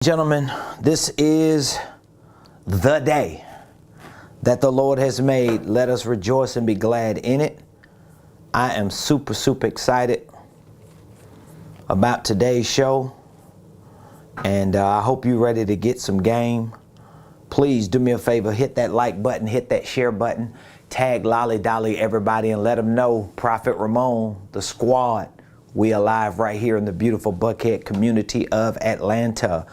Gentlemen, this is the day that the Lord has made. Let us rejoice and be glad in it. I am super excited about today's show, and I hope you're ready to get some game. Please do me a favor, hit that like button, hit that share button, tag Lolly Dolly everybody, and let them know Prophet Ramon, the squad, we alive right here in the beautiful Buckhead community of Atlanta.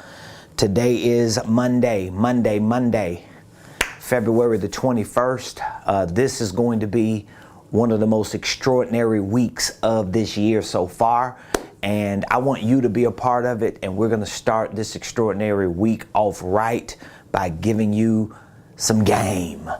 Today is Monday, February the 21st. This is going to be one of the most extraordinary weeks of this year so far, and I want you to be a part of it. And we're going to start this extraordinary week off right by giving you some game.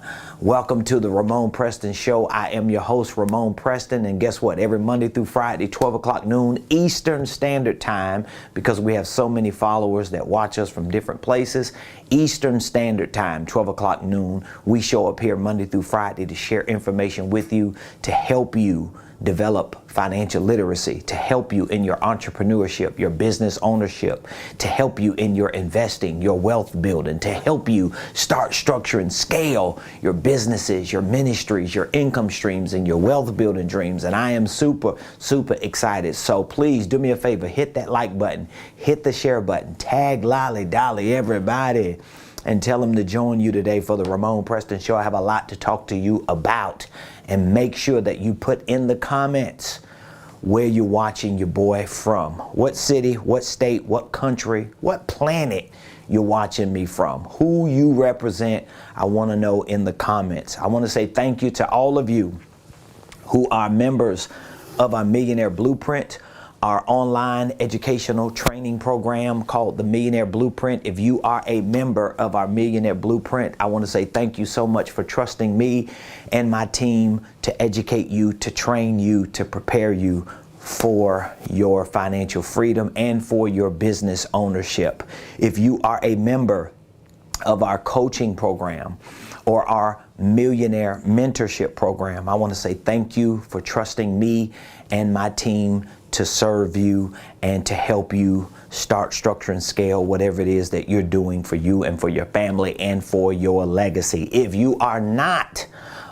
Welcome to the Ramon Preston Show. I am your host, Ramon Preston, and guess what? Every Monday through Friday, 12 o'clock noon Eastern Standard Time, because we have so many followers that watch us from different places. Eastern Standard Time, 12 o'clock noon, we show up here Monday through Friday to share information with you, to help you develop financial literacy, to help you in your entrepreneurship, your business ownership, to help you in your investing, your wealth building, to help you start, structure, and scale your businesses, your ministries, your income streams, and your wealth building dreams. And I am super excited. So please do me a favor, hit that like button, hit the share button, tag Lolly Dolly everybody, and tell them to join you today for the Ramon Preston Show. I have a lot to talk to you about. And make sure that you put in the comments where you're watching your boy from. What city, what state, what country, what planet you're watching me from. Who you represent, I want to know in the comments. I want to say thank you to all of you who are members of our Millionaire Blueprint, our online educational training program called the Millionaire Blueprint. If you are a member of our Millionaire Blueprint, I want to say thank you so much for trusting me and my team to educate you, to train you, to prepare you for your financial freedom and for your business ownership. If you are a member of our coaching program or our Millionaire Mentorship program, I want to say thank you for trusting me and my team to serve you and to help you start, structure, and scale whatever it is that you're doing for you and for your family and for your legacy. If you are not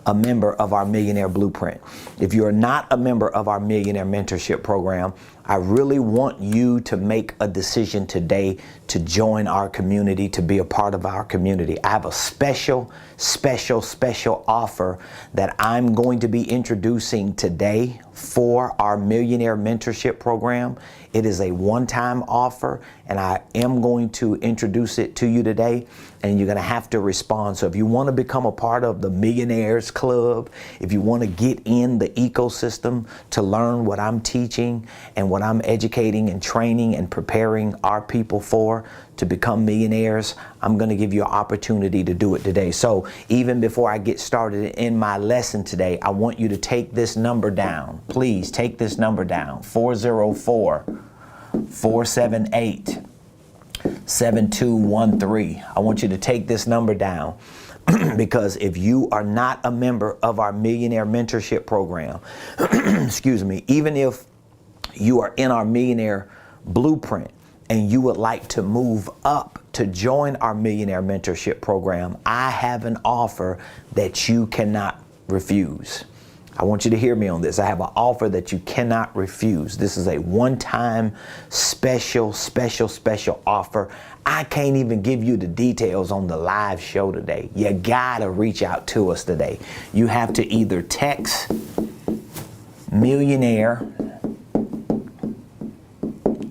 a member of our Millionaire Blueprint, if you're not a member of our Millionaire Mentorship program, I really want you to make a decision today to join our community, to be a part of our community. I have a special offer that I'm going to be introducing today for our Millionaire Mentorship program. It is a one-time offer, and I am going to introduce it to you today, and you're going to have to respond. So if you want to become a part of the Millionaires Club, if you want to get in the ecosystem to learn what I'm teaching and what I'm educating and training and preparing our people for to become millionaires, I'm going to give you an opportunity to do it today. So even before I get started in my lesson today, I want you to take this number down. Please take this number down, 404-478-7213. I want you to take this number down because if you are not a member of our Millionaire Mentorship program, excuse me, even if you are in our Millionaire Blueprint and you would like to move up to join our Millionaire Mentorship program, I have an offer that you cannot refuse. I want you to hear me on this. I have an offer that you cannot refuse. This is a one-time special offer. I can't even give you the details on the live show today. You gotta reach out to us today. You have to either text Millionaire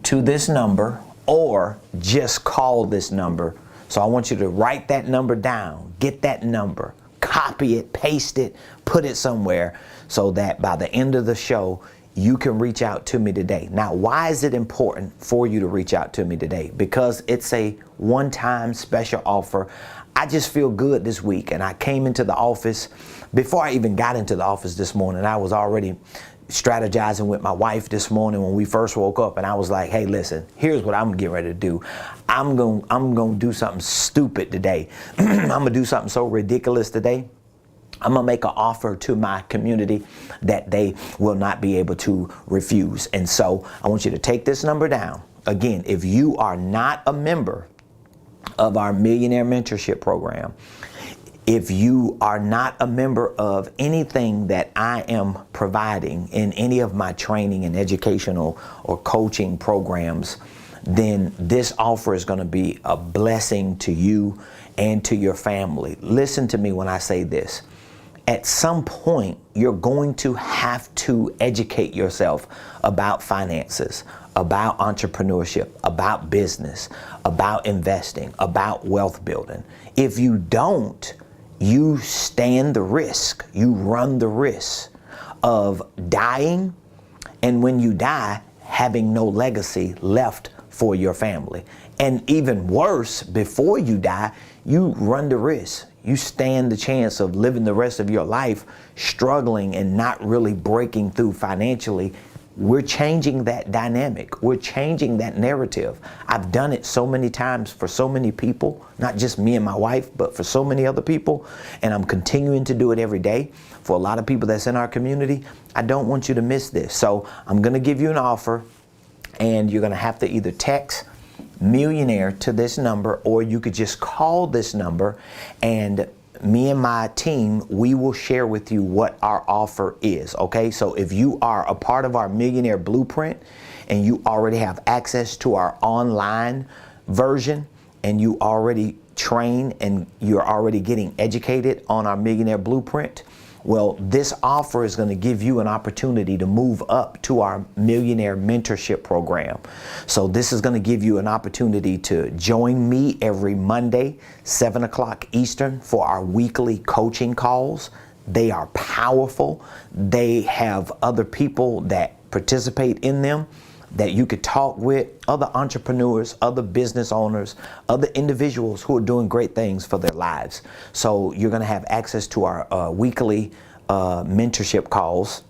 to this number or just call this number. So I want you to write that number down, get that number, copy it, paste it, put it somewhere so that by the end of the show, you can reach out to me today. Now, why is it important for you to reach out to me today? Because it's a one-time special offer. I just feel good this week, and I came into the office. Before I even got into the office this morning, I was already strategizing with my wife this morning when we first woke up, and I was like, hey, listen, here's what I'm getting ready to do. I'm gonna do something stupid today. I'm gonna do something so ridiculous today. I'm going to make an offer to my community that they will not be able to refuse. And so I want you to take this number down. Again, if you are not a member of our Millionaire Mentorship program. If you are not a member of anything that I am providing in any of my training and educational or coaching programs, then this offer is going to be a blessing to you and to your family. Listen to me when I say this. At some point, you're going to have to educate yourself about finances, about entrepreneurship, about business, about investing, about wealth building. If you don't, you stand the risk, you run the risk of dying, and when you die, having no legacy left for your family. And even worse, before you die, you run the risk. You stand the chance of living the rest of your life struggling and not really breaking through financially. We're changing that dynamic. We're changing that narrative. I've done it so many times for so many people, not just me and my wife, but for so many other people. And I'm continuing to do it every day for a lot of people that's in our community. I don't want you to miss this. So I'm going to give you an offer, and you're going to have to either text Millionaire to this number, or you could just call this number, and me and my team, we will share with you what our offer is. Okay, so if you are a part of our Millionaire Blueprint and you already have access to our online version, and you already train and you're already getting educated on our Millionaire Blueprint, well, this offer is going to give you an opportunity to move up to our Millionaire Mentorship program. So this is going to give you an opportunity to join me every Monday, 7 o'clock Eastern, for our weekly coaching calls. They are powerful. They have other people that participate in them that you could talk with, other entrepreneurs, other business owners, other individuals who are doing great things for their lives. So you're going to have access to our weekly mentorship calls.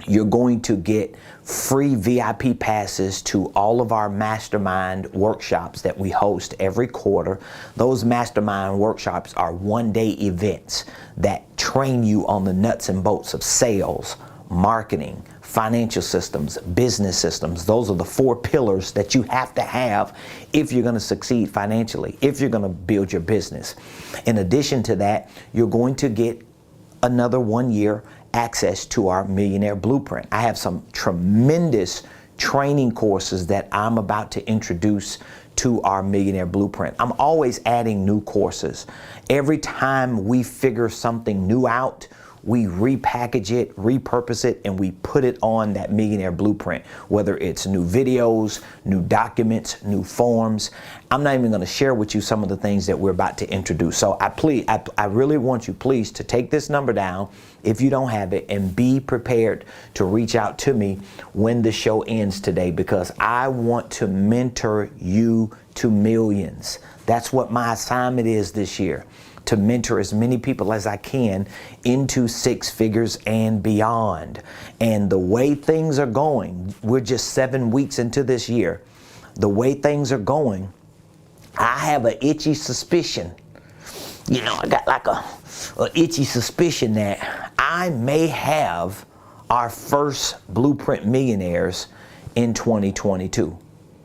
You're going to get free VIP passes to all of our mastermind workshops that we host every quarter. Those mastermind workshops are one-day events that train you on the nuts and bolts of sales, marketing, financial systems, business systems. Those are the 4 pillars that you have to have if you're going to succeed financially, if you're going to build your business. In addition to that, you're going to get another 1 year access to our Millionaire Blueprint. I have some tremendous training courses that I'm about to introduce to our Millionaire Blueprint. I'm always adding new courses. Every time we figure something new out, we repackage it, repurpose it, and we put it on that Millionaire Blueprint, whether it's new videos, new documents, new forms. I'm not even going to share with you some of the things that we're about to introduce. So I really want you, please, to take this number down if you don't have it, and be prepared to reach out to me when the show ends today, because I want to mentor you to millions. That's what my assignment is this year, to mentor as many people as I can into 6 figures and beyond. And the way things are going, we're just 7 weeks into this year. The way things are going, I have an itchy suspicion. You know, I got like a itchy suspicion that I may have our first Blueprint millionaires in 2022.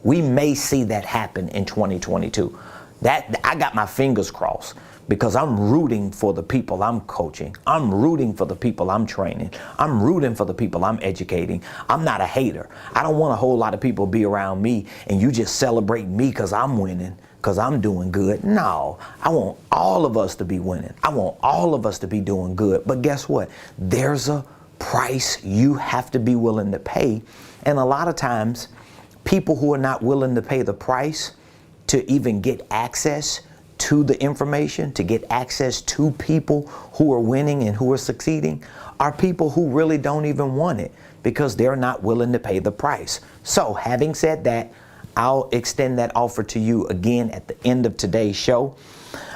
We may see that happen in 2022. That I got my fingers crossed, because I'm rooting for the people I'm coaching. I'm rooting for the people I'm training. I'm rooting for the people I'm educating. I'm not a hater. I don't want a whole lot of people be around me and you just celebrate me because I'm winning, because I'm doing good. No, I want all of us to be winning. I want all of us to be doing good. But guess what? There's a price you have to be willing to pay. And a lot of times, people who are not willing to pay the price to even get access to the information, to get access to people who are winning and who are succeeding, are people who really don't even want it because they're not willing to pay the price. So having said that, I'll extend that offer to you again at the end of today's show.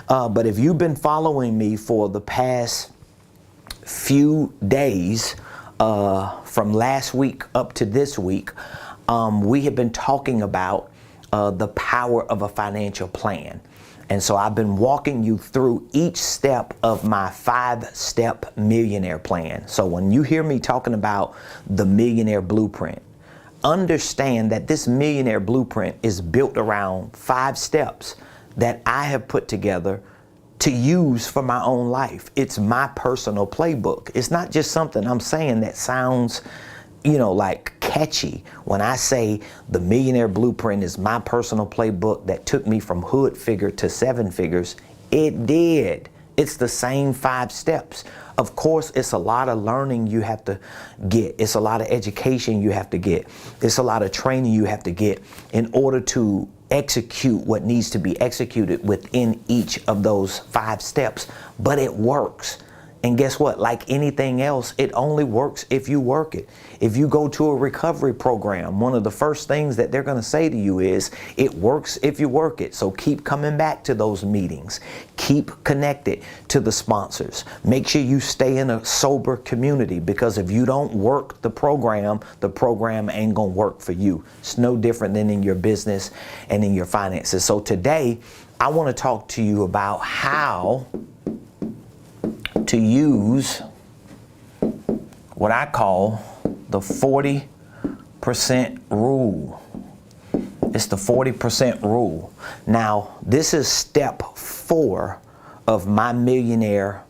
But if you've been following me for the past few days, from last week up to this week, we have been talking about the power of a financial plan. And so I've been walking you through each step of my 5-step millionaire plan. So when you hear me talking about the Millionaire Blueprint, understand that this Millionaire Blueprint is built around 5 steps that I have put together to use for my own life. It's my personal playbook. It's not just something I'm saying that sounds, like catchy. When I say the Millionaire Blueprint is my personal playbook that took me from hood figure to seven figures, it did. It's the same 5 steps. Of course, it's a lot of learning you have to get. It's a lot of education you have to get. It's a lot of training you have to get in order to execute what needs to be executed within each of those 5 steps. But it works. And guess what? Like anything else, it only works if you work it. If you go to a recovery program, one of the first things that they're going to say to you is, it works if you work it. So keep coming back to those meetings. Keep connected to the sponsors. Make sure you stay in a sober community, because if you don't work the program ain't going to work for you. It's no different than in your business and in your finances. So today, I want to talk to you about how to use what I call the 40% rule. It's the 40% rule. Now, this is step 4 of my Millionaire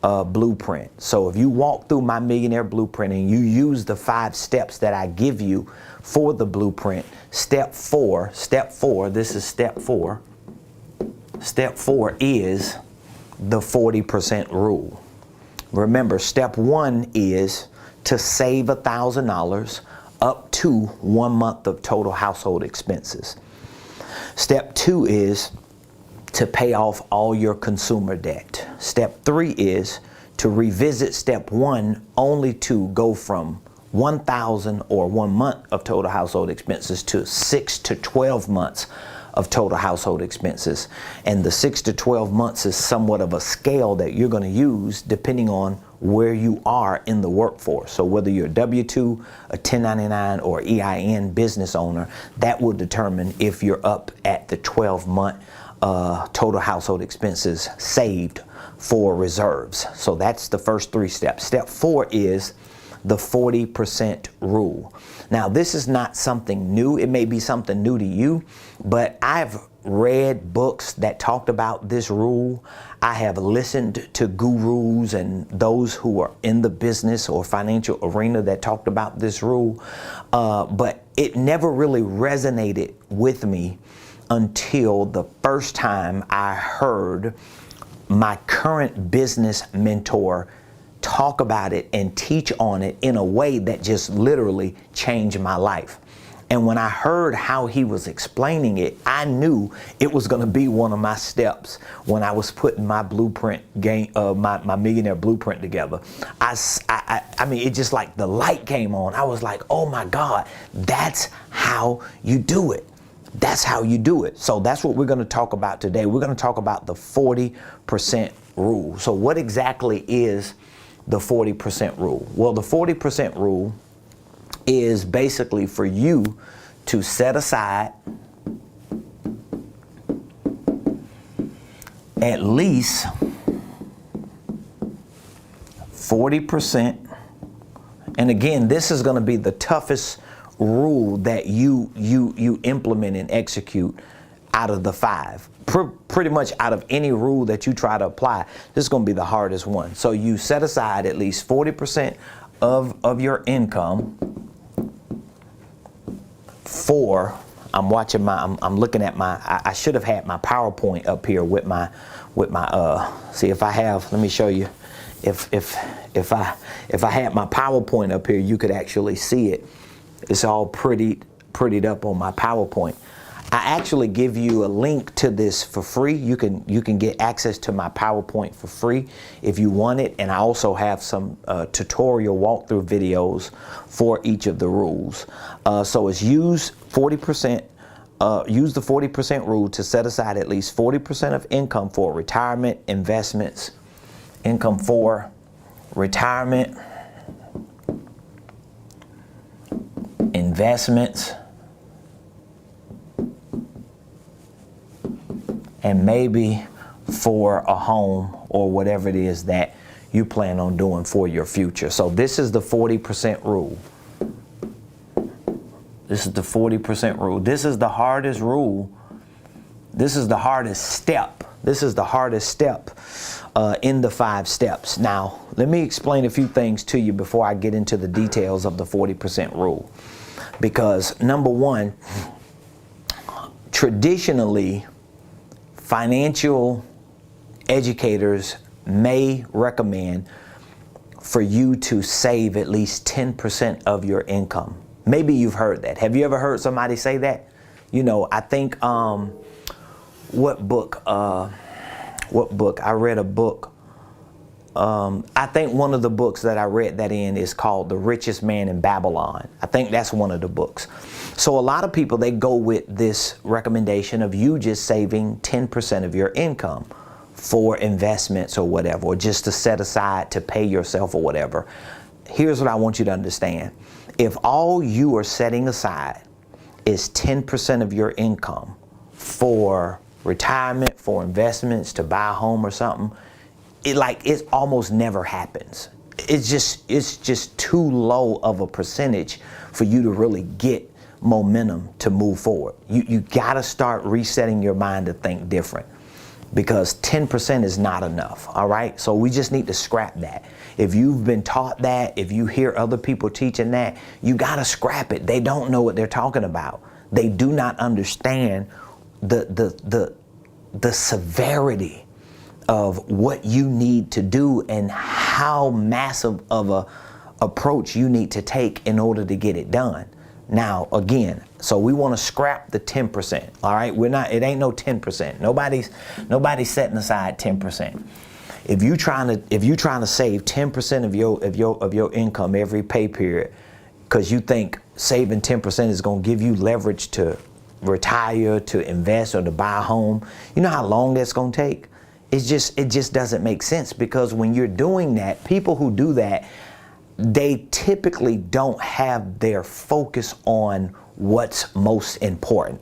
Blueprint. So if you walk through my Millionaire Blueprint and you use the 5 steps that I give you for the blueprint, step 4, this is step 4. Step 4 is the 40% rule. Remember, step 1 is to save $1,000 up to 1 month of total household expenses. Step 2 is to pay off all your consumer debt. Step 3 is to revisit step 1 only to go from 1,000 or 1 month of total household expenses to 6 to 12 months of total household expenses. And the 6 to 12 months is somewhat of a scale that you're going to use depending on where you are in the workforce. So whether you're a W-2, a 1099, or EIN business owner, that will determine if you're up at the 12-month total household expenses saved for reserves. So that's the first 3 steps. Step 4 is the 40% rule. Now, this is not something new. It may be something new to you, but I've read books that talked about this rule. I have listened to gurus and those who are in the business or financial arena that talked about this rule, but it never really resonated with me until the first time I heard my current business mentor talk about it and teach on it in a way that just literally changed my life. And when I heard how he was explaining it, I knew it was going to be one of my steps when I was putting my blueprint my Millionaire Blueprint together. I mean, it just like the light came on. I was like, oh my God, that's how you do it. That's how you do it. So that's what we're going to talk about today. We're going to talk about the 40% rule. So what exactly is the 40% rule? Well, the 40% rule is basically for you to set aside at least 40%. And again, this is going to be the toughest rule that you implement and execute out of the 5. Pretty much out of any rule that you try to apply, this is going to be the hardest one. So you set aside at least 40% of your income for, I'm looking at I should have had my PowerPoint up here with my see if I have, let me show you. If I had my PowerPoint up here, you could actually see it. It's all prettied up on my PowerPoint. I actually give you a link to this for free. You can get access to my PowerPoint for free if you want it. And I also have some tutorial walkthrough videos for each of the rules. So it's use the 40% rule to set aside at least 40% of income for retirement, investments, income for retirement, investments, and maybe for a home or whatever it is that you plan on doing for your future. So this is the 40% rule. This is the 40% rule. This is the hardest rule This is the hardest step. This is the hardest step in the 5 steps. Now, let me explain a few things to you before I get into the details of the 40% rule. Because number one, traditionally, financial educators may recommend for you to save at least 10% of your income. Maybe you've heard that. Have you ever heard somebody say that? You know, I think, what book? I read a book. I think one of the books that I read that in is called The Richest Man in Babylon. I think that's one of the books. So a lot of people, they go with this recommendation of you just saving 10% of your income for investments or whatever, or just to set aside to pay yourself or whatever. Here's what I want you to understand. If all you are setting aside is 10% of your income for retirement, for investments, to buy a home or something, it almost never happens. It's just too low of a percentage for you to really get momentum to move forward. You got to start resetting your mind to think different, because 10% is not enough. All right. So we just need to scrap that. If you've been taught that, if you hear other people teaching that, you got to scrap it. They don't know what they're talking about. They do not understand the severity of what you need to do and how massive of a approach you need to take in order to get it done. Now, again, so we want to scrap the 10%. All right, it ain't no 10%. Nobody's setting aside 10%. If you trying to save 10% of your income every pay period, because you think saving 10% is going to give you leverage to retire, to invest, or to buy a home, you know how long that's going to take? It just doesn't make sense, because when you're doing that, people who do that, they typically don't have their focus on what's most important.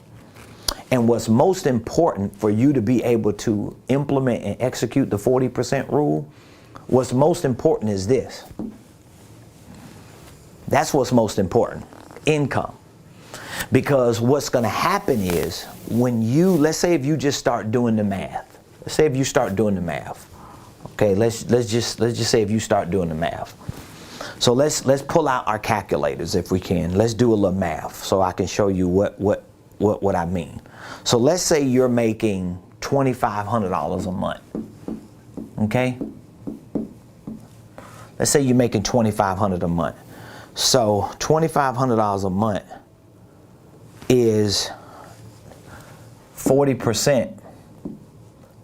And what's most important for you to be able to implement and execute the 40% rule, what's most important is this. That's what's most important, income. Because what's going to happen is when let's say if you just start doing the math. Let's say if you start doing the math. Okay, let's just say if you start doing the math. So let's pull out our calculators if we can. Let's do a little math so I can show you what I mean. So let's say you're making $2,500 a month. Okay? Let's say you're making $2,500 a month. So $2,500 a month is 40%.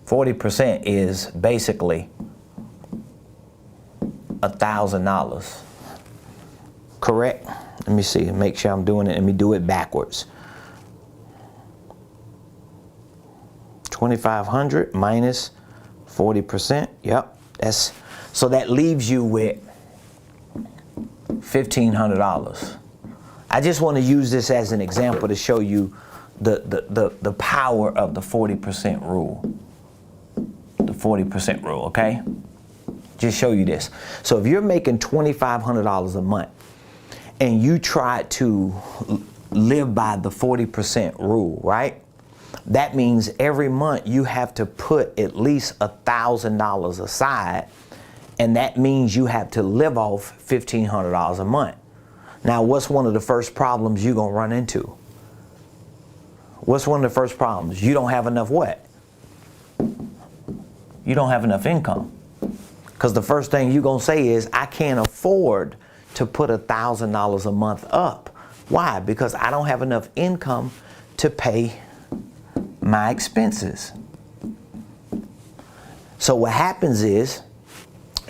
40% is basically $1,000. Correct? Let me see. Make sure I'm doing it. Let me do it backwards. 2,500 minus 40%. Yep. So that leaves you with $1,500. I just want to use this as an example to show you the power of the 40% rule. The 40% rule, okay? Just show you this. So if you're making $2,500 a month and you try to live by the 40% rule, right? That means every month you have to put at least $1,000 aside, and that means you have to live off $1,500 a month. Now, what's one of the first problems you're going to run into? What's one of the first problems? You don't have enough what? You don't have enough income. Because the first thing you're going to say is, I can't afford to put $1,000 a month up. Why? Because I don't have enough income to pay my expenses. So what happens is,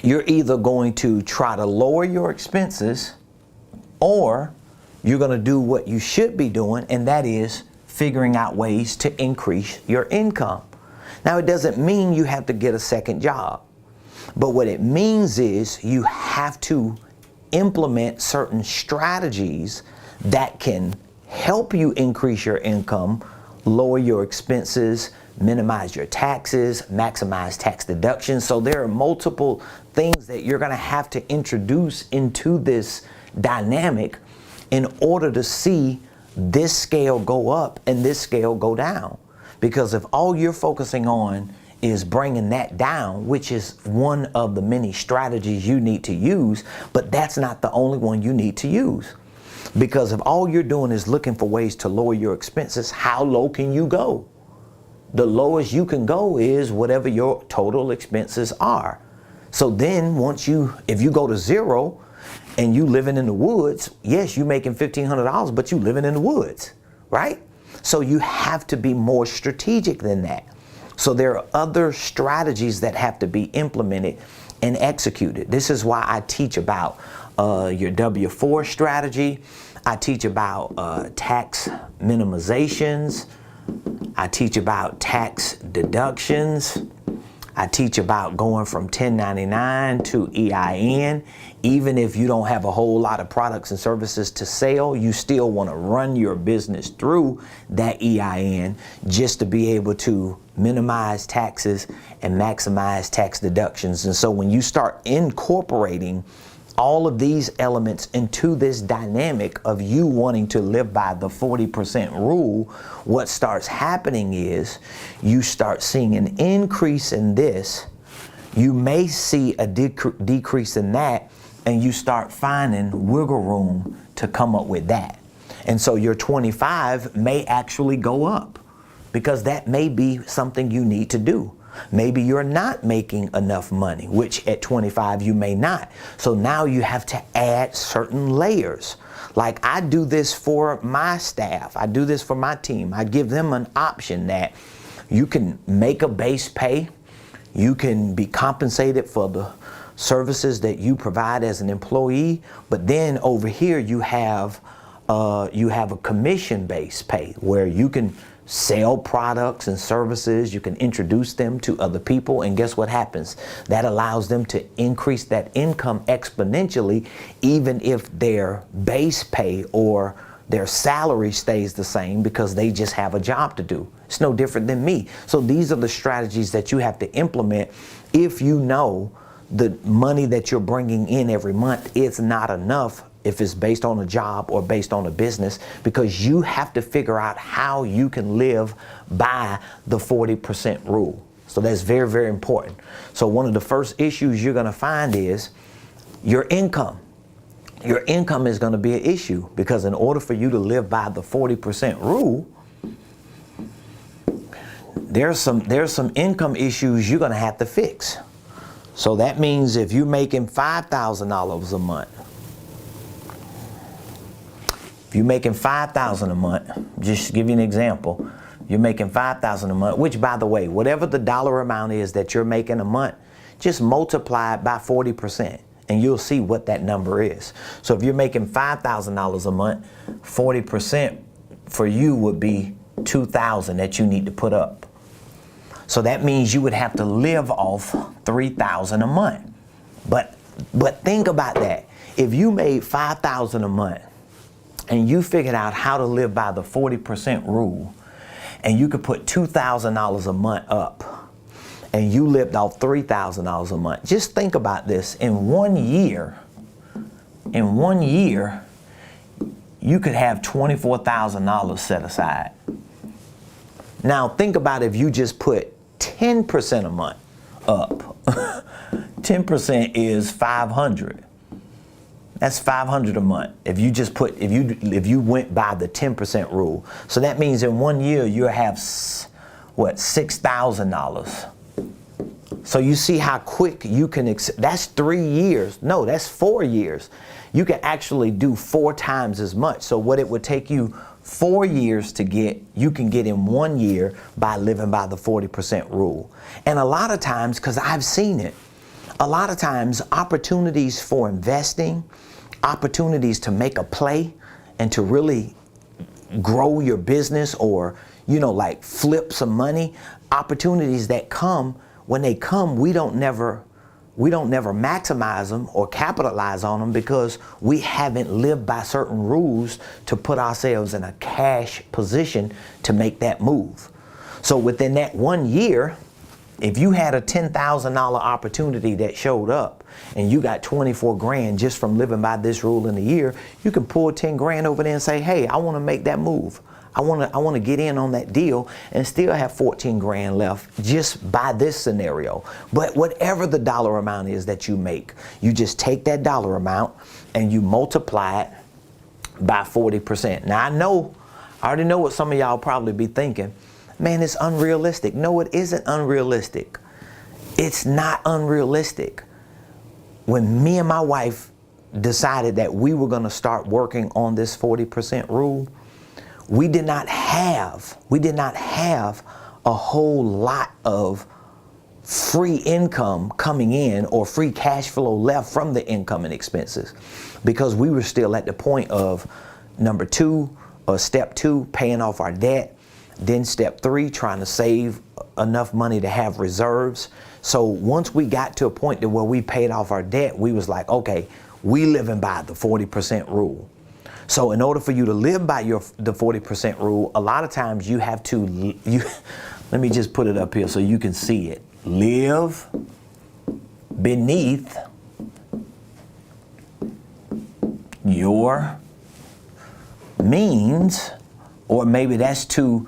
you're either going to try to lower your expenses, or you're going to do what you should be doing, and that is figuring out ways to increase your income. Now, it doesn't mean you have to get a second job, but what it means is you have to implement certain strategies that can help you increase your income, lower your expenses, minimize your taxes, maximize tax deductions. So there are multiple things that you're going to have to introduce into this dynamic in order to see this scale go up and this scale go down. Because if all you're focusing on is bringing that down, which is one of the many strategies you need to use, but that's not the only one you need to use. Because if all you're doing is looking for ways to lower your expenses, how low can you go? The lowest you can go is whatever your total expenses are. So then if you go to zero and you living in the woods, yes, you're making $1,500, but you living in the woods, right? So you have to be more strategic than that. So there are other strategies that have to be implemented and executed. This is why I teach about your W-4 strategy. I teach about tax minimizations. I teach about tax deductions. I teach about going from 1099 to EIN. Even if you don't have a whole lot of products and services to sell, you still want to run your business through that EIN just to be able to minimize taxes and maximize tax deductions. And so when you start incorporating all of these elements into this dynamic of you wanting to live by the 40% rule, what starts happening is you start seeing an increase in this. You may see a decrease in that, and you start finding wiggle room to come up with that. And so your 25 may actually go up, because that may be something you need to do. Maybe you're not making enough money, which at 25 you may not. So now you have to add certain layers. Like I do this for my staff. I do this for my team. I give them an option that you can make a base pay. You can be compensated for the services that you provide as an employee. But then over here you have a commission-based pay where you can sell products and services. You can introduce them to other people, and guess what happens? That allows them to increase that income exponentially, even if their base pay or their salary stays the same, because they just have a job to do. It's no different than me. So these are the strategies that you have to implement if you know the money that you're bringing in every month is not enough, if it's based on a job or based on a business, because you have to figure out how you can live by the 40% rule. So that's very, very important. So one of the first issues you're going to find is your income. Your income is going to be an issue, because in order for you to live by the 40% rule, there's some income issues you're going to have to fix. So that means if you're making $5,000 a month, if you're making $5,000 a month, just to give you an example, you're making $5,000 a month, which, by the way, whatever the dollar amount is that you're making a month, just multiply it by 40%, and you'll see what that number is. So if you're making $5,000 a month, 40% for you would be $2,000 that you need to put up. So that means you would have to live off $3,000 a month. But think about that. If you made $5,000 a month, and you figured out how to live by the 40% rule, and you could put $2,000 a month up, and you lived off $3,000 a month. Just think about this. In 1 year, you could have $24,000 set aside. Now think about if you just put 10% a month up. 10% is 500. That's 500 a month. If you just put, if you went by the 10% rule. So that means in 1 year you'll have what, $6,000. So you see how quick you can, that's 3 years. No, that's 4 years. You can actually do 4 times as much. So what it would take you 4 years to get, you can get in 1 year by living by the 40% rule. And a lot of times, because I've seen it, a lot of times opportunities for investing, opportunities to make a play and to really grow your business, or, you know, like flip some money, opportunities that come, when they come, we don't never maximize them or capitalize on them, because we haven't lived by certain rules to put ourselves in a cash position to make that move. So within that 1 year, if you had a $10,000 opportunity that showed up and you got 24 grand just from living by this rule in a year, you can pull 10 grand over there and say, hey, I want to make that move. I want to get in on that deal and still have 14 grand left just by this scenario. But whatever the dollar amount is that you make, you just take that dollar amount and you multiply it by 40%. Now I already know what some of y'all probably be thinking. Man, it's unrealistic. No, it isn't unrealistic. It's not unrealistic. When me and my wife decided that we were going to start working on this 40% rule, we did not have a whole lot of free income coming in or free cash flow left from the income and expenses, because we were still at the point of step two, paying off our debt. Then step three, trying to save enough money to have reserves. So once we got to a point to where we paid off our debt, we was like, okay, we living by the 40% rule. So in order for you to live by the 40% rule, a lot of times you have to, let me just put it up here so you can see it. Live beneath your means. Or maybe that's too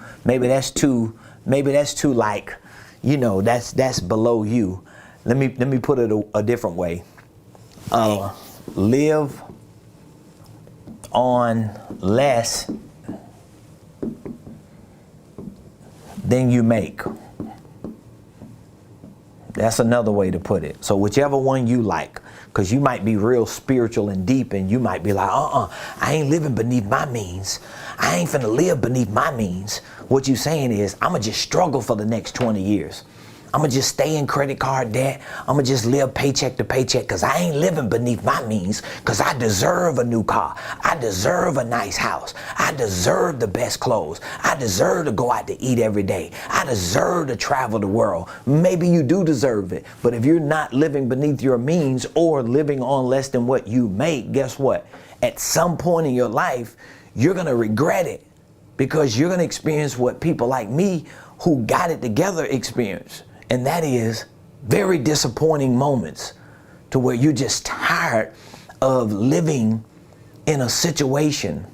like, you know, that's below you. Let me put it a different way. Live on less than you make. That's another way to put it. So whichever one you like, because you might be real spiritual and deep and you might be like, I ain't living beneath my means. I ain't finna live beneath my means. What you saying is, I'm gonna just struggle for the next 20 years. I'm gonna just stay in credit card debt. I'm gonna just live paycheck to paycheck because I ain't living beneath my means, because I deserve a new car. I deserve a nice house. I deserve the best clothes. I deserve to go out to eat every day. I deserve to travel the world. Maybe you do deserve it, but if you're not living beneath your means or living on less than what you make, guess what? At some point in your life, you're gonna regret it, because you're gonna experience what people like me who got it together experience. And that is very disappointing moments to where you're just tired of living in a situation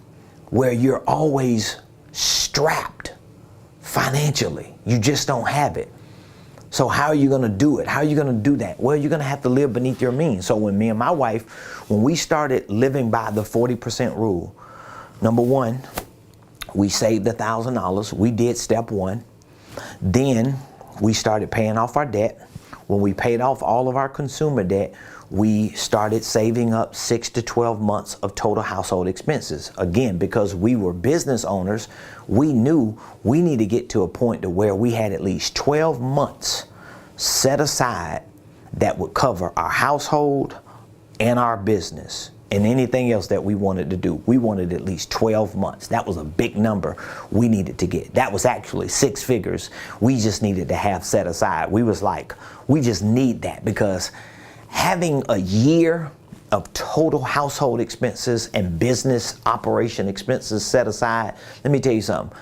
where you're always strapped financially. You just don't have it. So how are you going to do it? How are you going to do that? Well, you're going to have to live beneath your means. So when me and my wife, when we started living by the 40% rule, number one, we saved $1,000. We did step one. Then we started paying off our debt. When we paid off all of our consumer debt, we started saving up 6 to 12 months of total household expenses. Again, because we were business owners, we knew we need to get to a point to where we had at least 12 months set aside that would cover our household and our business and anything else that we wanted to do. We wanted at least 12 months. That was a big number we needed to get. That was actually 6 figures we just needed to have set aside. We was like, we just need that, because having a year of total household expenses and business operation expenses set aside, let me tell you something.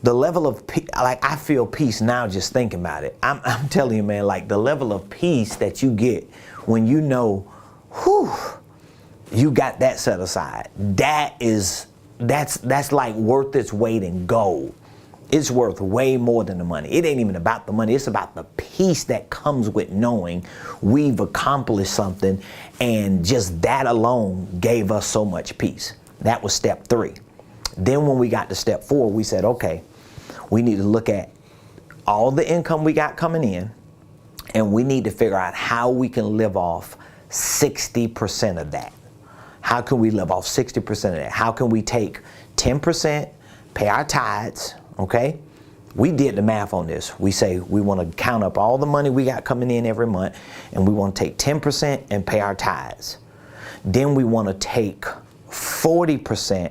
The level of, I feel peace now just thinking about it. I'm telling you, man, like the level of peace that you get when you know, you got that set aside. That's like worth its weight in gold. It's worth way more than the money. It ain't even about the money. It's about the peace that comes with knowing we've accomplished something, and just that alone gave us so much peace. That was step 3. Then when we got to step 4, we said, okay, we need to look at all the income we got coming in, and we need to figure out how we can live off 60% of that. How can we live off 60% of that? How can we take 10%, pay our tithes, okay? We did the math on this. We say we want to count up all the money we got coming in every month, and we want to take 10% and pay our tithes. Then we want to take 40%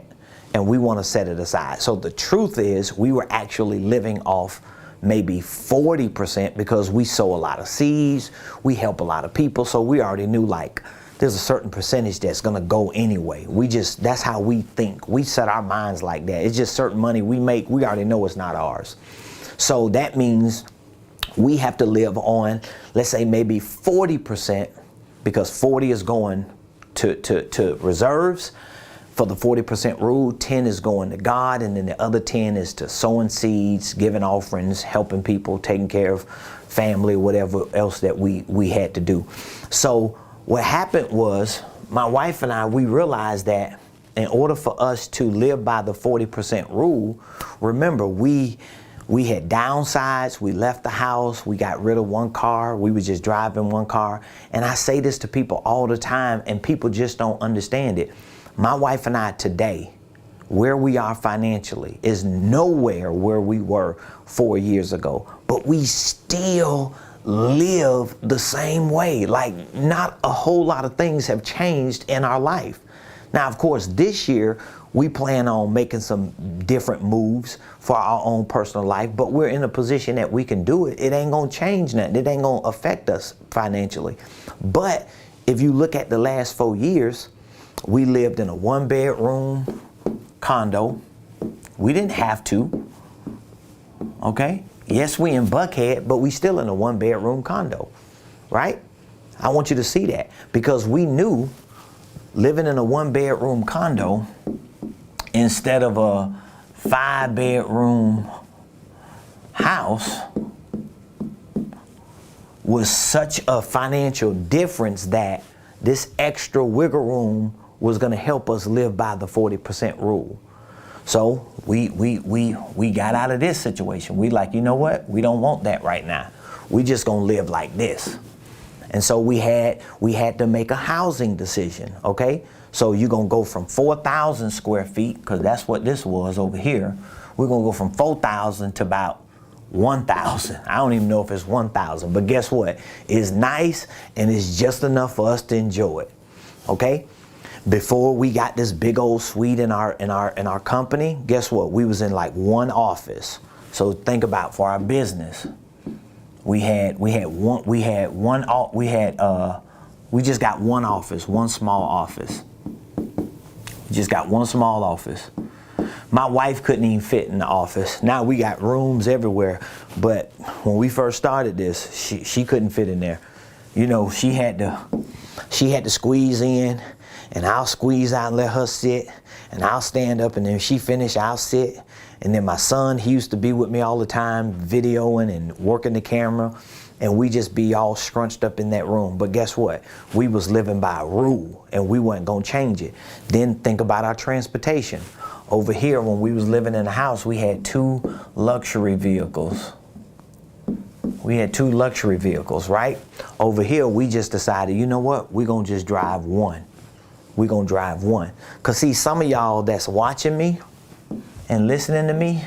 and we want to set it aside. So the truth is, we were actually living off maybe 40% because we sow a lot of seeds, we help a lot of people, so we already knew like there's a certain percentage that's gonna go anyway. That's how we think. We set our minds like that. It's just certain money we make, we already know it's not ours. So that means we have to live on, let's say maybe 40%, because 40 is going to reserves. for the 40% rule, 10 is going to God, and then the other 10 is to sowing seeds, giving offerings, helping people, taking care of family, whatever else that we had to do. So what happened was, my wife and I, we realized that in order for us to live by the 40% rule, remember, we had downsides, we left the house, we got rid of one car, we were just driving one car. And I say this to people all the time, and people just don't understand it. My wife and I today, where we are financially, is nowhere where we were 4 years ago, but we still live the same way. Like, not a whole lot of things have changed in our life. Now, of course, this year, we plan on making some different moves for our own personal life, but we're in a position that we can do it. It ain't gonna change nothing. It ain't gonna affect us financially. But if you look at the last 4 years, we lived in a 1-bedroom condo. We didn't have to, okay? Yes, we in Buckhead, but we still in a 1-bedroom condo, right? I want you to see that, because we knew living in a 1-bedroom condo instead of a 5-bedroom house was such a financial difference that this extra wiggle room was going to help us live by the 40% rule. So we got out of this situation. We like, you know what? We don't want that right now. We just going to live like this. And so we had to make a housing decision, okay? So you're going to go from 4,000 square feet, because that's what this was over here. We're going to go from 4,000 to about 1,000. I don't even know if it's 1,000, but guess what? It's nice, and it's just enough for us to enjoy it, okay? Before we got this big old suite in our company, guess what? We was in like one office. So think about, for our business, we just got one office, one small office. We just got one small office. My wife couldn't even fit in the office. Now we got rooms everywhere, but when we first started this, she couldn't fit in there. You know, she had to squeeze in, and I'll squeeze out and let her sit, and I'll stand up, and then she finished, I'll sit. And then my son, he used to be with me all the time, videoing and working the camera, and we just be all scrunched up in that room. But guess what? We was living by a rule, and we wasn't gonna change it. Then think about our transportation. Over here, when we was living in the house, we had 2 luxury vehicles. We had 2 luxury vehicles, right? Over here, we just decided, you know what? We're gonna just drive one. We're gonna drive one. Cause see, some of y'all that's watching me and listening to me,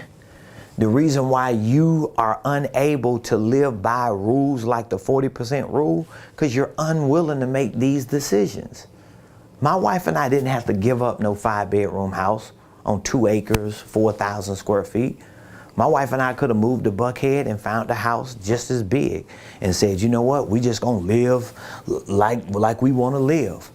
the reason why you are unable to live by rules like the 40% rule, because you're unwilling to make these decisions. My wife and I didn't have to give up no 5-bedroom house on 2 acres, 4,000 square feet. My wife and I could have moved to Buckhead and found a house just as big and said, you know what, we just gonna live like we wanna live.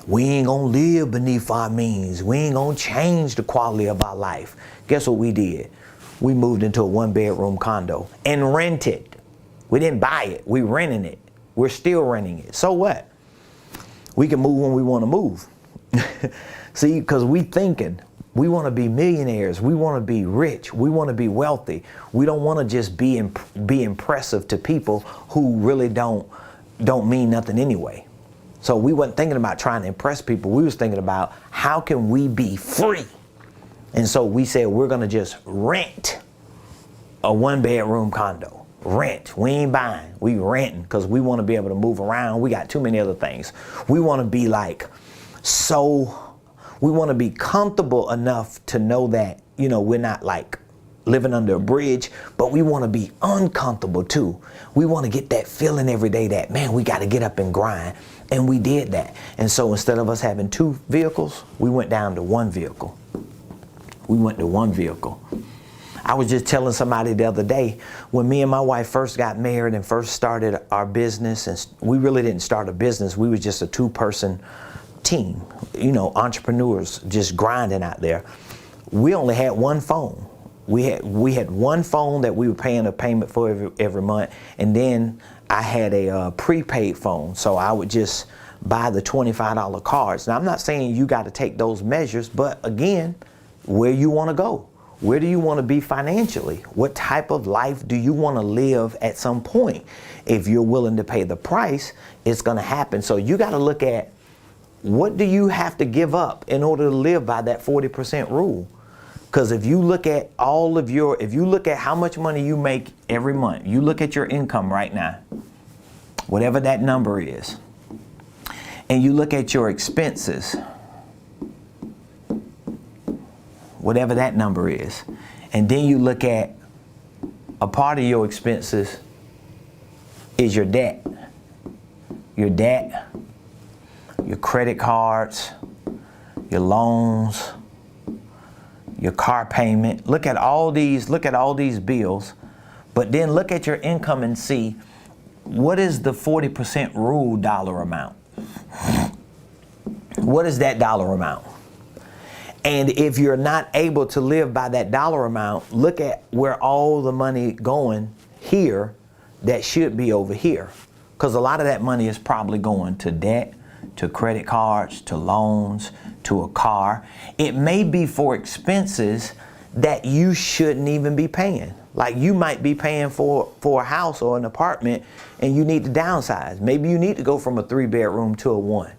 We ain't gonna live beneath our means. We ain't gonna change the quality of our life. Guess what we did? We moved into a 1-bedroom condo and rented. We didn't buy it, we renting it. We're still renting it. So what? We can move when we wanna move. See, because we thinking, we wanna be millionaires, we wanna be rich, we wanna be wealthy. We don't wanna just be impressive to people who really don't mean nothing anyway. So we wasn't thinking about trying to impress people. We was thinking about, how can we be free? And so we said, we're gonna just rent a 1-bedroom condo. Rent. We ain't buying, we renting, because we want to be able to move around. We got too many other things. We want to be we want to be comfortable enough to know that, you know, we're not like living under a bridge, but we want to be uncomfortable too. We want to get that feeling every day that, man, we got to get up and grind. And we did that. And so instead of us having 2 vehicles, we went down to 1 vehicle. We went to 1 vehicle. I was just telling somebody the other day, when me and my wife first got married and first started our business, and we really didn't start a business, we were just a 2-person team, you know, entrepreneurs just grinding out there. We only had 1 phone. We had 1 phone that we were paying a payment for every month, and then I had a prepaid phone, so I would just buy the $25 cards. Now, I'm not saying you got to take those measures, but again, where you want to go. Where do you want to be financially? What type of life do you want to live at some point? If you're willing to pay the price, it's going to happen. So you got to look at, what do you have to give up in order to live by that 40% rule? Because if you look at if you look at how much money you make every month, you look at your income right now, whatever that number is, and you look at your expenses, whatever that number is, and then you look at a part of your expenses is your debt. Your debt, your credit cards, your loans, your car payment. Look at all these bills, but then look at your income and see, what is the 40% rule dollar amount? What is that dollar amount? And if you're not able to live by that dollar amount, look at where all the money going here that should be over here. Because a lot of that money is probably going to debt, to credit cards, to loans, to a car. It may be for expenses that you shouldn't even be paying. Like you might be paying for a house or an apartment and you need to downsize. Maybe you need to go from a 3-bedroom to a 1.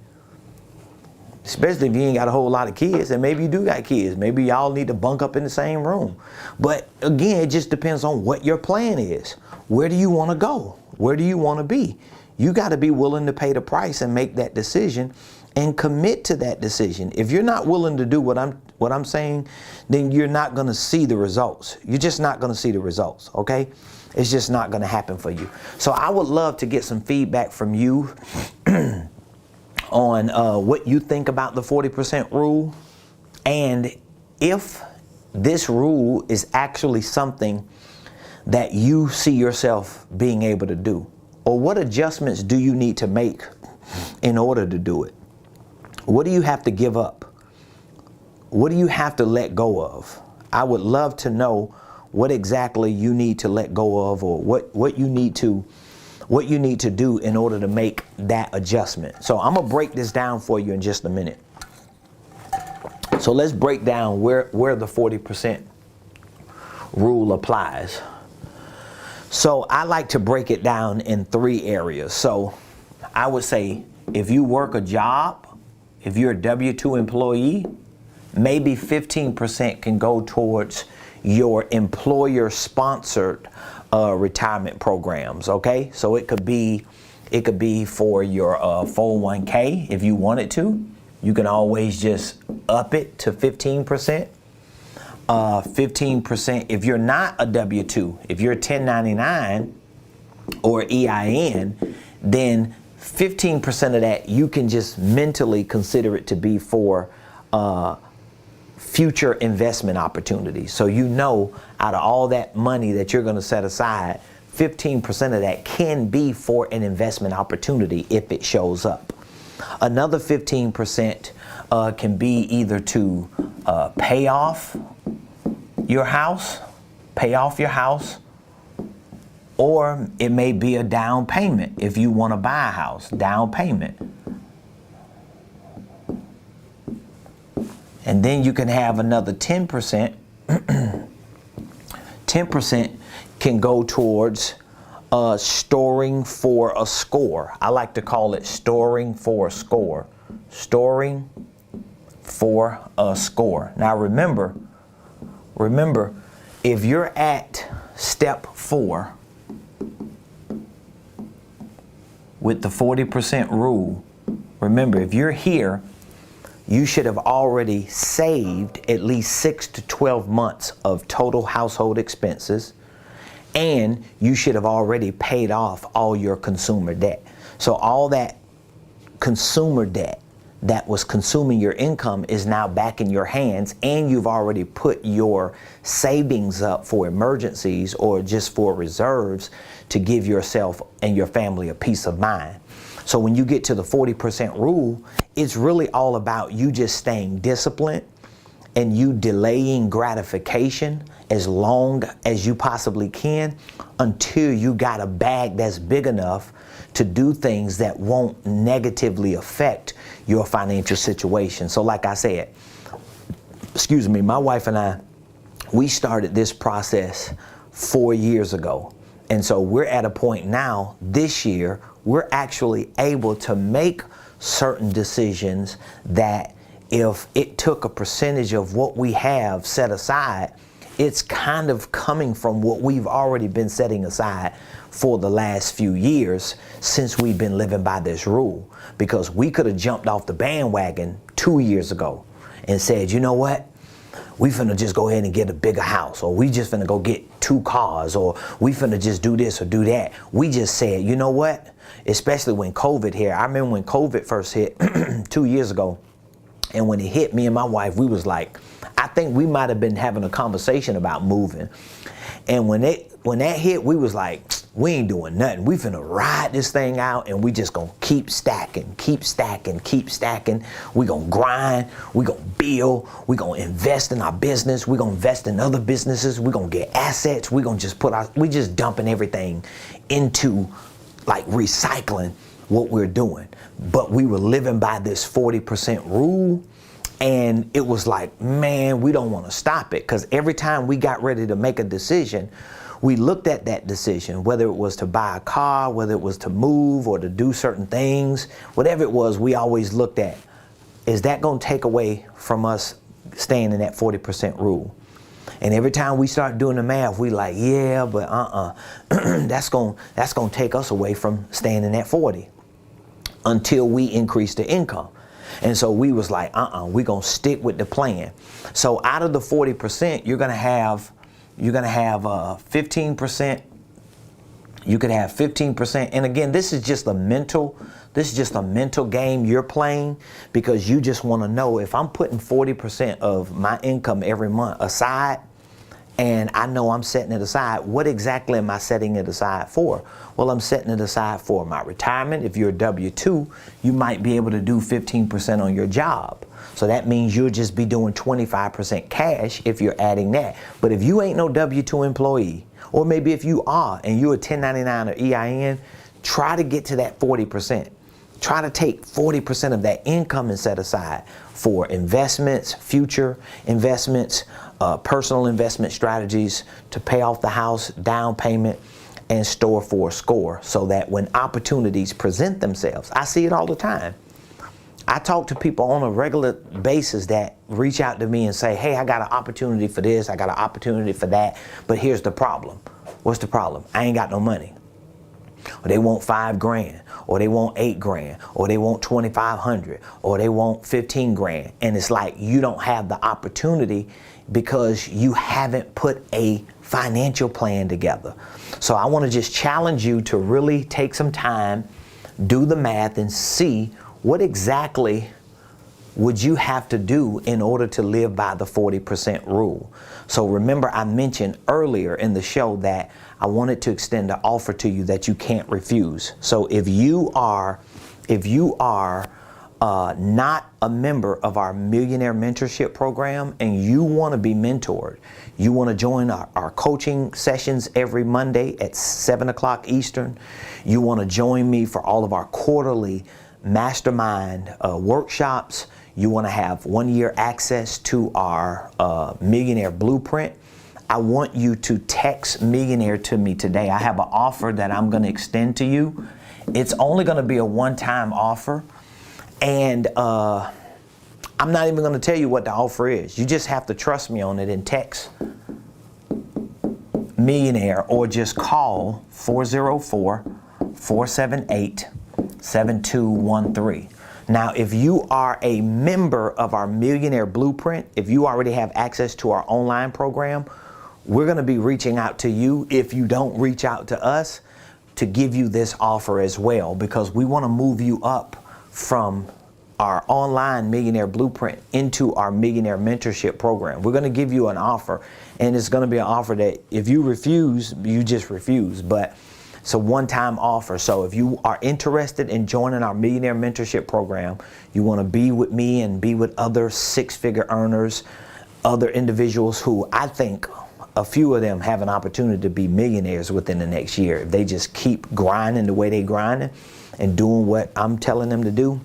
Especially if you ain't got a whole lot of kids, and maybe you do got kids. Maybe y'all need to bunk up in the same room. But again, it just depends on what your plan is. Where do you want to go? Where do you want to be? You got to be willing to pay the price and make that decision and commit to that decision. If you're not willing to do what I'm saying, then you're not going to see the results. You're just not going to see the results, okay? It's just not going to happen for you. So I would love to get some feedback from you on what you think about the 40% rule, and if this rule is actually something that you see yourself being able to do, or what adjustments do you need to make in order to do it? What do you have to give up? What do you have to let go of? I would love to know what exactly you need to let go of, or what you need to do in order to make that adjustment. So I'm gonna break this down for you in just a minute. So let's break down where the 40% rule applies. So I like to break it down in 3 areas. So I would say, if you work a job, if you're a W-2 employee, maybe 15% can go towards your employer-sponsored retirement programs. Okay, so it could be for your 401k. If you wanted to, you can always just up it to 15%. 15% if you're not a W-2, if you're 1099 or EIN, then 15% of that you can just mentally consider it to be for future investment opportunities. So you know, out of all that money that you're going to set aside, 15% of that can be for an investment opportunity if it shows up. Another 15% can be either to pay off your house, or it may be a down payment if you want to buy a house, down payment. And then you can have another 10%. 10% can go towards storing for a score. I like to call it storing for a score. Storing for a score. Now remember, if you're at step 4 with the 40% rule, remember, if you're here, you should have already saved at least 6 to 12 months of total household expenses, and you should have already paid off all your consumer debt. So all that consumer debt that was consuming your income is now back in your hands, and you've already put your savings up for emergencies or just for reserves to give yourself and your family a peace of mind. So when you get to the 40% rule, it's really all about you just staying disciplined and you delaying gratification as long as you possibly can until you got a bag that's big enough to do things that won't negatively affect your financial situation. So like I said, excuse me, my wife and I, we started this process 4 years ago. And so we're at a point now this year, we're actually able to make certain decisions that if it took a percentage of what we have set aside, it's kind of coming from what we've already been setting aside for the last few years since we've been living by this rule. Because we could have jumped off the bandwagon 2 years ago and said, you know what? We finna just go ahead and get a bigger house, or we just finna go get 2 cars, or we finna just do this or do that. We just said, you know what? Especially when COVID hit. I remember when COVID first hit 2 years ago, and when it hit, me and my wife, we was like, I think we might have been having a conversation about moving. And when that hit, we was like, we ain't doing nothing. We finna ride this thing out, and we just gonna keep stacking, keep stacking, keep stacking. We gonna grind, we gonna build, we gonna invest in our business, we gonna invest in other businesses, we gonna get assets, we gonna just we just dumping everything into like recycling what we're doing. But we were living by this 40% rule. And it was like, man, we don't want to stop it, because every time we got ready to make a decision, we looked at that decision, whether it was to buy a car, whether it was to move or to do certain things, whatever it was, we always looked at, is that going to take away from us staying in that 40% rule? And every time we start doing the math, we like, yeah, but that's going to take us away from staying in that 40 until we increase the income. And so we was like, we're going to stick with the plan. So out of the 40%, you're going to have 15%. You could have 15%. And again, this is just a mental game you're playing, because you just want to know, if I'm putting 40% of my income every month aside, and I know I'm setting it aside, what exactly am I setting it aside for? Well, I'm setting it aside for my retirement. If you're a W-2, you might be able to do 15% on your job. So that means you'll just be doing 25% cash if you're adding that. But if you ain't no W-2 employee, or maybe if you are and you're a 1099 or EIN, try to get to that 40%. Try to take 40% of that income and set aside for investments, future investments, personal investment strategies to pay off the house, down payment, and store for a score, so that when opportunities present themselves, I see it all the time. I talk to people on a regular basis that reach out to me and say, hey, I got an opportunity for this, I got an opportunity for that, but here's the problem. What's the problem? I ain't got no money. Or they want $5,000, or they want $8,000, or they want $2,500, or they want $15,000. And it's like, you don't have the opportunity because you haven't put a financial plan together. So I want to just challenge you to really take some time, do the math, and see what exactly would you have to do in order to live by the 40% rule. So remember, I mentioned earlier in the show that I wanted to extend an offer to you that you can't refuse. So if you are not a member of our Millionaire Mentorship program and you want to be mentored, you want to join our coaching sessions every Monday at 7 o'clock Eastern, you want to join me for all of our quarterly mastermind workshops, you want to have 1 year access to our Millionaire Blueprint, I want you to text Millionaire to me today. I have an offer that I'm going to extend to you. It's only going to be a one-time offer. And I'm not even going to tell you what the offer is. You just have to trust me on it and text Millionaire, or just call 404-478-7213. Now, if you are a member of our Millionaire Blueprint, if you already have access to our online program, we're going to be reaching out to you, if you don't reach out to us, to give you this offer as well, because we want to move you up from our online Millionaire Blueprint into our Millionaire Mentorship program. We're going to give you an offer, and it's going to be an offer that if you refuse, you just refuse. But it's a one-time offer. So if you are interested in joining our Millionaire Mentorship program, you want to be with me and be with other six-figure earners, other individuals who I think a few of them have an opportunity to be millionaires within the next year. If they just keep grinding the way they grinding and doing what I'm telling them to do,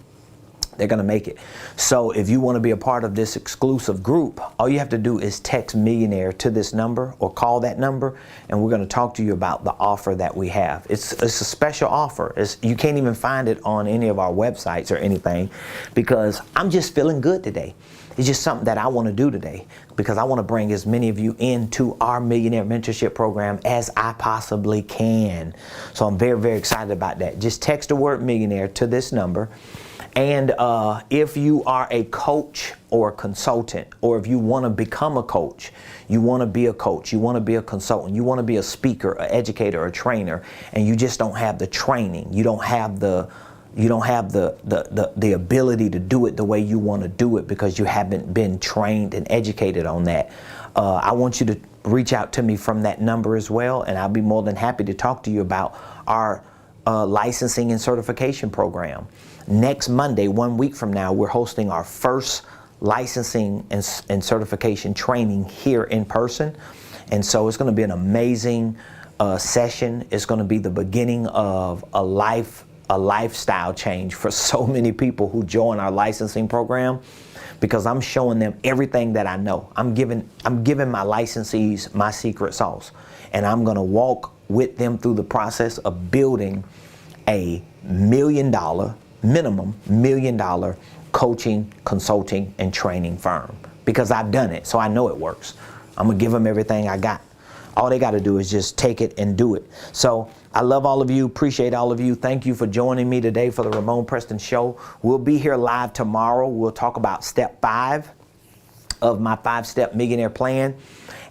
they're going to make it. So if you want to be a part of this exclusive group, all you have to do is text Millionaire to this number or call that number, and we're going to talk to you about the offer that we have. It's a special offer. You can't even find it on any of our websites or anything, because I'm just feeling good today. It's just something that I want to do today, because I want to bring as many of you into our Millionaire Mentorship program as I possibly can. So I'm very, very excited about that. Just text the word Millionaire to this number. And if you are a coach or a consultant, or if you want to become a coach, you want to be a coach, you want to be a consultant, you want to be a speaker, an educator, a trainer, and you just don't have the training, you don't have the ability to do it the way you want to do it because you haven't been trained and educated on that, I want you to reach out to me from that number as well, and I'll be more than happy to talk to you about our licensing and certification program. Next Monday, 1 week from now, we're hosting our first licensing and certification training here in person. And so it's going to be an amazing session. It's going to be the beginning of a lifestyle change for so many people who join our licensing program, because I'm showing them everything that I know. I'm giving my licensees my secret sauce, and I'm going to walk with them through the process of building a minimum $1 million coaching, consulting, and training firm, because I've done it, so I know it works. I'm gonna give them everything I got. All they got to do is just take it and do it. So I love all of you, appreciate all of you. Thank you for joining me today for the Ramon Preston Show. We'll be here live tomorrow. We'll talk about step 5 of my 5-step millionaire plan.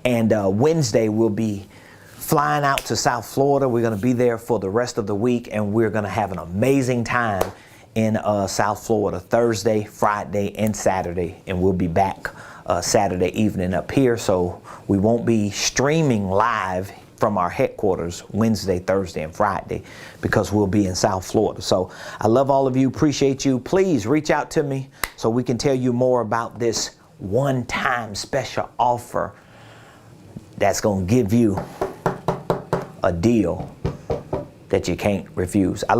And Wednesday we'll be flying out to South Florida. We're going to be there for the rest of the week, and we're going to have an amazing time in South Florida, Thursday, Friday, and Saturday. And we'll be back Saturday evening up here. So we won't be streaming live from our headquarters Wednesday, Thursday, and Friday, because we'll be in South Florida. So I love all of you, appreciate you. Please reach out to me so we can tell you more about this one-time special offer that's going to give you a deal that you can't refuse. I love